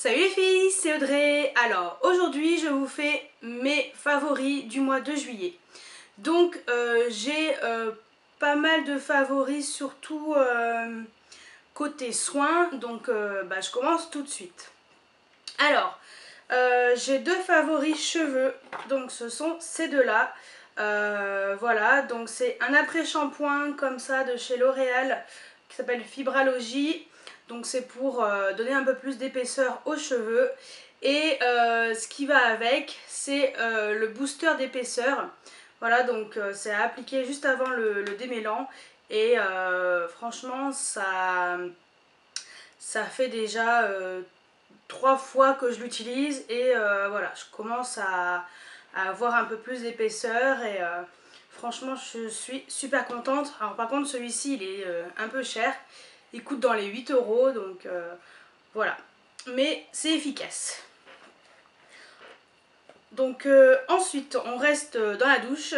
Salut les filles, c'est Audrey. Alors aujourd'hui je vous fais mes favoris du mois de juillet. Donc j'ai pas mal de favoris surtout côté soins. Donc je commence tout de suite. Alors j'ai deux favoris cheveux. Donc ce sont ces deux là. Voilà, donc c'est un après-shampoing comme ça de chez L'Oréal qui s'appelle Fibralogie. Donc c'est pour donner un peu plus d'épaisseur aux cheveux. Et ce qui va avec, c'est le booster d'épaisseur. Voilà, donc c'est à appliquer juste avant le démêlant. Et franchement, ça fait déjà 3 fois que je l'utilise. Et voilà, je commence à avoir un peu plus d'épaisseur. Et franchement, je suis super contente. Alors par contre, celui-ci, il est un peu cher. Il coûte dans les 8 €, donc voilà. Mais c'est efficace. Donc ensuite, on reste dans la douche.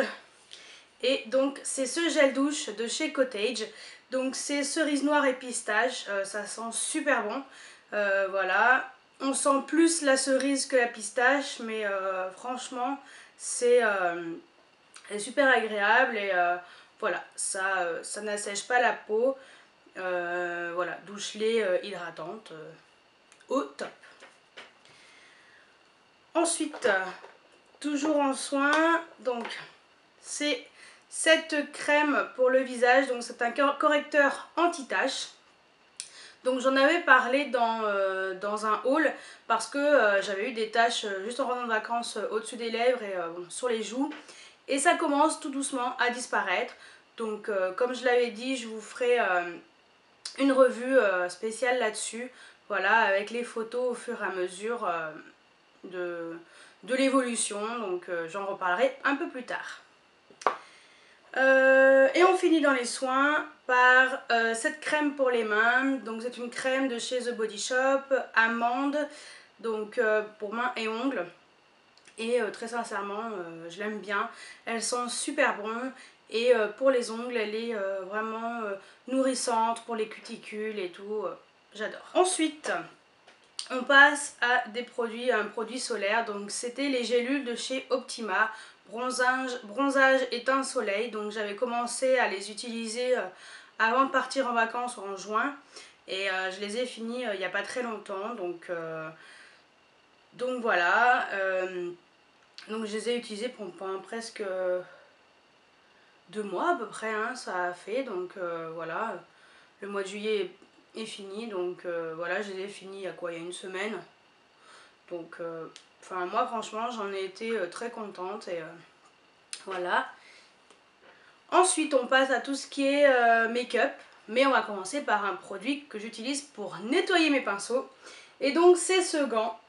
Et donc, c'est ce gel douche de chez Cottage. Donc, c'est cerise noire et pistache. Ça sent super bon. Voilà. On sent plus la cerise que la pistache. Mais franchement, c'est super agréable. Et voilà, ça n'assèche pas la peau. Voilà, douche-lait hydratante, au top. Ensuite, toujours en soins, donc c'est cette crème pour le visage, donc c'est un correcteur anti-tache. Donc j'en avais parlé dans un haul parce que j'avais eu des taches juste en rentrant de vacances au-dessus des lèvres et sur les joues. Et ça commence tout doucement à disparaître. Donc comme je l'avais dit, je vous ferai une revue spéciale là-dessus, voilà, avec les photos au fur et à mesure de l'évolution, donc j'en reparlerai un peu plus tard. Et on finit dans les soins par cette crème pour les mains. Donc c'est une crème de chez The Body Shop, amande, donc pour mains et ongles. Et très sincèrement, je l'aime bien. Elle sent super bon. Et pour les ongles, elle est vraiment nourrissante pour les cuticules et tout. J'adore. Ensuite, on passe à un produit solaire. Donc c'était les gélules de chez Optima. Bronzage éteint soleil. Donc j'avais commencé à les utiliser avant de partir en vacances en juin. Et je les ai finis il n'y a pas très longtemps. Donc voilà. Donc je les ai utilisés pendant presque 2 mois à peu près, hein, ça a fait. Donc voilà, le mois de juillet est fini. Donc voilà, je les ai finis il y a quoi, il y a une semaine. Donc enfin moi franchement j'en ai été très contente. Et voilà. Ensuite on passe à tout ce qui est make-up. Mais on va commencer par un produit que j'utilise pour nettoyer mes pinceaux. Et donc c'est ce gant.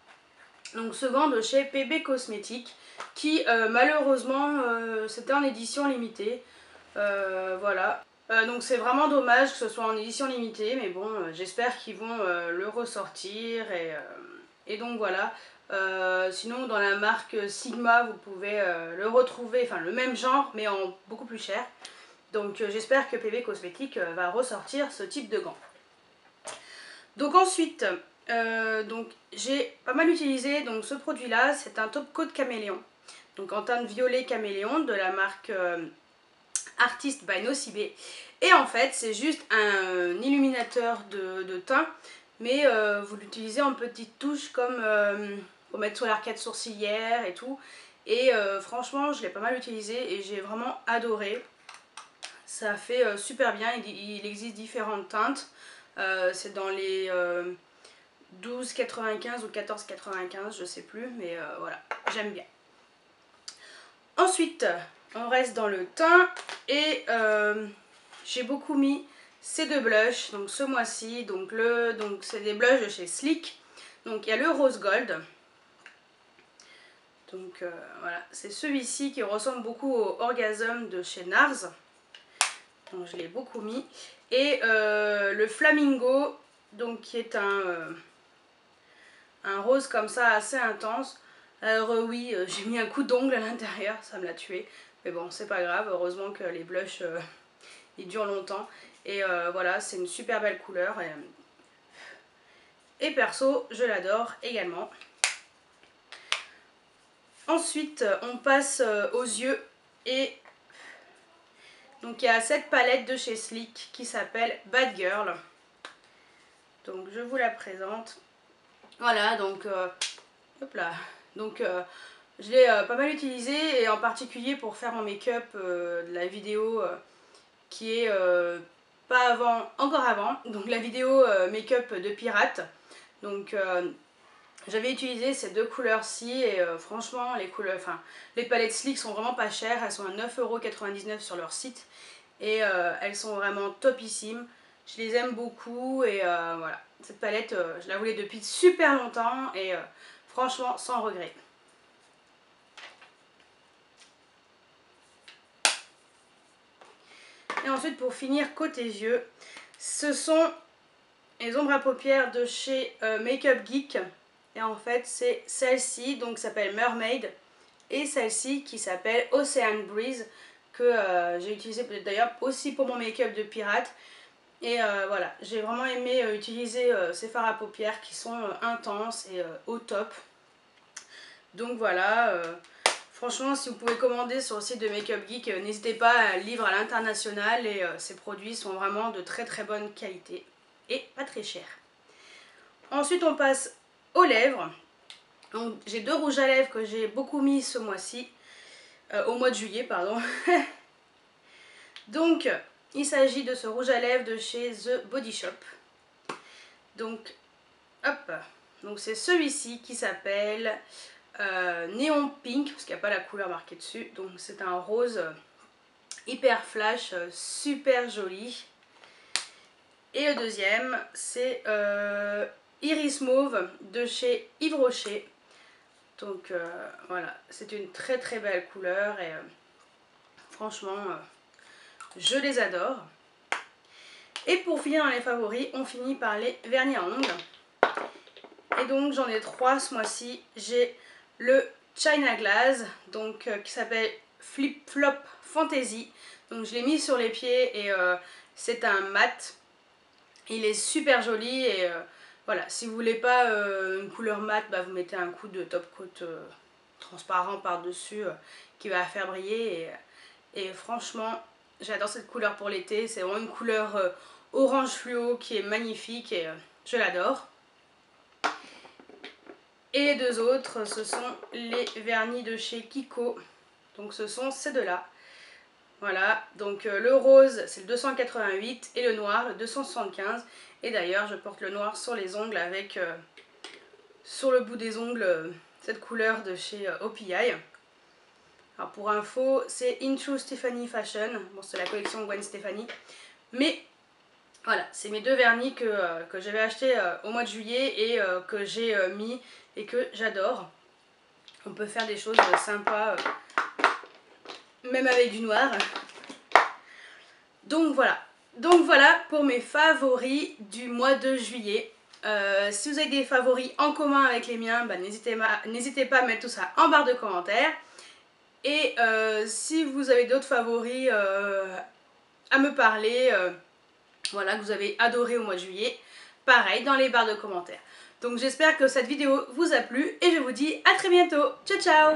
Donc ce gant de chez PB Cosmétiques qui malheureusement c'était en édition limitée. Voilà. Donc c'est vraiment dommage que ce soit en édition limitée, mais bon j'espère qu'ils vont le ressortir. Et donc voilà. Sinon dans la marque Sigma vous pouvez le retrouver, enfin le même genre mais en beaucoup plus cher. Donc j'espère que PB Cosmétiques va ressortir ce type de gant. Donc ensuite, donc j'ai pas mal utilisé donc ce produit là, c'est un top coat caméléon. Donc en teinte violet caméléon de la marque Artist by Nocibé. Et en fait c'est juste un illuminateur de teint, mais vous l'utilisez en petites touches comme pour mettre sur l'arcade sourcilière et tout. Et franchement je l'ai pas mal utilisé et j'ai vraiment adoré. Ça fait super bien, il existe différentes teintes. C'est dans les 12,95 ou 14,95, je sais plus, mais voilà, j'aime bien. Ensuite, on reste dans le teint et j'ai beaucoup mis ces deux blushs, donc ce mois-ci, donc c'est des blushs de chez Sleek. Donc il y a le rose gold. Donc voilà, c'est celui-ci qui ressemble beaucoup au Orgasm de chez NARS. Donc je l'ai beaucoup mis. Et le flamingo, donc qui est un rose comme ça assez intense. Alors oui, j'ai mis un coup d'ongle à l'intérieur, ça me l'a tué. Mais bon, c'est pas grave, heureusement que les blushs ils durent longtemps. Et voilà, c'est une super belle couleur. et perso je l'adore également. Ensuite on passe aux yeux et donc il y a cette palette de chez Sleek qui s'appelle Bad Girl. Donc je vous la présente. Voilà, donc hop là. Donc je l'ai pas mal utilisée et en particulier pour faire mon make-up de la vidéo qui est pas avant, encore avant. Donc la vidéo make-up de pirate. Donc j'avais utilisé ces deux couleurs-ci et franchement les couleurs, enfin les palettes Sleek sont vraiment pas chères, elles sont à 9,99 € sur leur site et elles sont vraiment topissimes. Je les aime beaucoup et voilà, cette palette je la voulais depuis super longtemps et franchement sans regret. Et ensuite pour finir côté yeux, ce sont les ombres à paupières de chez Makeup Geek. Et en fait c'est celle-ci, donc s'appelle Mermaid, et celle-ci qui s'appelle Ocean Breeze, que j'ai utilisé d'ailleurs aussi pour mon make-up de pirate. Et voilà, j'ai vraiment aimé utiliser ces fards à paupières qui sont intenses et au top. Donc voilà, franchement si vous pouvez commander sur le site de Makeup Geek, n'hésitez pas à livrer à l'international et ces produits sont vraiment de très très bonne qualité et pas très chers. Ensuite on passe aux lèvres. Donc j'ai deux rouges à lèvres que j'ai beaucoup mis ce mois-ci, au mois de juillet pardon. Donc il s'agit de ce rouge à lèvres de chez The Body Shop. Donc hop, donc c'est celui-ci qui s'appelle Neon Pink, parce qu'il n'y a pas la couleur marquée dessus. Donc c'est un rose hyper flash, super joli. Et le deuxième c'est Iris Mauve de chez Yves Rocher. Donc voilà, c'est une très très belle couleur et franchement je les adore. Et pour finir dans les favoris, on finit par les vernis à ongles. Et donc j'en ai trois ce mois-ci. J'ai le China Glaze, donc qui s'appelle Flip Flop Fantasy. Donc je l'ai mis sur les pieds et c'est un mat. Il est super joli et voilà, si vous voulez pas une couleur mat, bah, vous mettez un coup de top coat transparent par dessus qui va faire briller et franchement j'adore cette couleur pour l'été. C'est vraiment une couleur orange fluo qui est magnifique et je l'adore. Et les deux autres, ce sont les vernis de chez Kiko. Donc ce sont ces deux-là. Voilà, donc le rose c'est le 288 et le noir le 275. Et d'ailleurs je porte le noir sur les ongles avec sur le bout des ongles cette couleur de chez OPI. Alors pour info c'est Into Stephanie Fashion, bon c'est la collection Gwen Stefani. Mais voilà, c'est mes deux vernis que j'avais acheté au mois de juillet et que j'ai mis et que j'adore. On peut faire des choses sympas même avec du noir. Donc voilà pour mes favoris du mois de juillet. Si vous avez des favoris en commun avec les miens, bah, n'hésitez pas à mettre tout ça en barre de commentaires. Et si vous avez d'autres favoris à me parler, voilà, que vous avez adoré au mois de juillet, pareil dans les barres de commentaires. Donc j'espère que cette vidéo vous a plu et je vous dis à très bientôt. Ciao ciao!